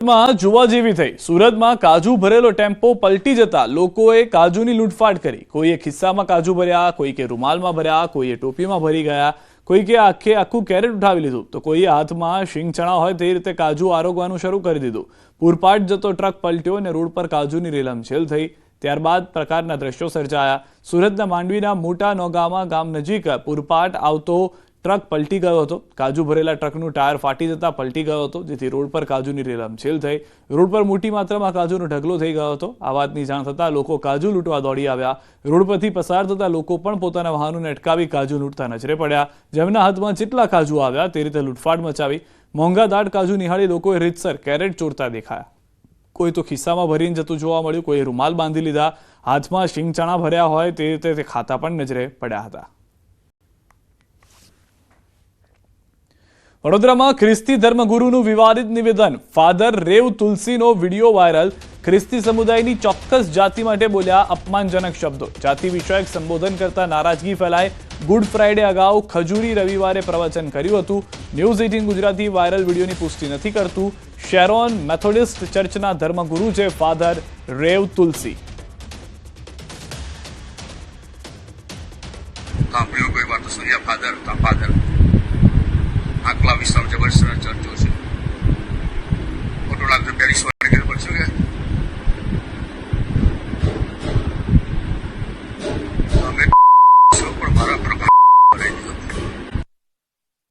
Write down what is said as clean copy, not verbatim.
માં જોવા જેવી થઈ સુરતમાં કાજુ ભરેલો ટેમ્પો પલટી જતા લોકોએ કાજુની લૂંટફાટ કરી। કોઈએ ખિસ્સામાં કાજુ ભર્યા, કોઈએ રૂમાલમાં ભર્યા, કોઈએ ટોપીમાં ભરી ગયા, કોઈએ આખું કેરેટ ઉઠાવી લીધું તો કોઈએ હાથમાં શીંગ ચણા હોય તે રીતે કાજુ આરોગવાનું શરૂ કરી દીધું। પૂરપાટ જતો ટ્રક પલટ્યો અને રોડ પર કાજુની રેલમછેલ થઈ। ત્યારબાદ પ્રકારના દ્રશ્યો સર્જાયા। સુરતના માંડવીના મોટા નોગામા ગામ નજીક પૂરપાટ આવતો ટ્રક પલટી ગયો હતો। કાજુ ભરેલા ટ્રકનું ટાયર ફાટી જતા પલટી ગયો હતો, જેથી રોડ પર કાજુની રેલમછેલ થઈ। રોડ પર મોટી માત્રામાં કાજુનો ઢગલો થઈ ગયો હતો। આ વાતની જાણ થતાં લોકો કાજુ લૂંટવા દોડી આવ્યા। રોડ પરથી પસાર થતા લોકો પણ પોતાના વાહનોને અટકાવી કાજુ લૂંટતા નજરે પડ્યા। જેમના હાથમાં જેટલા કાજુ આવ્યા તે રીતે લૂંટફાટ મચાવી। મોંઘા દાટ કાજુ નિહાળી લોકોએ રીતસર કેરેટ ચોરતા દેખાયા। કોઈ તો ખિસ્સામાં ભરીને જતું જોવા મળ્યું, કોઈએ રૂમાલ બાંધી લીધા, હાથમાં શીંગ ચણા ભર્યા હોય તે રીતે તે ખાતા પણ નજરે પડ્યા હતા। વડોદરામાં ખ્રિસ્તી ધર્મગુરુનું વિવાદિત નિવેદન, ફાધર રેવ તુલસીનો વિડીયો વાયરલ। ખ્રિસ્તી સમુદાયની ચોક્કસ જાતિ માટે બોલ્યા અપમાનજનક શબ્દો। જાતિ વિષયક સંબોધન કરતા નારાજગી ફેલાય। ગુડ ફ્રાઇડે અગાઉ ખજૂરી રવિવારે પ્રવચન કર્યું હતું। ન્યૂઝ 18 ગુજરાતી વાયરલ વિડીયોની પુષ્ટિ નથી કરતું। શેરોન મેથોડિસ્ટ ચર્ચના ધર્મગુરુ છે ફાધર રેવ તુલસી। આટલા વિસ્તાર જબરજસ્ત ચર્ચો છે। ખોટું લાગતું પેરિસ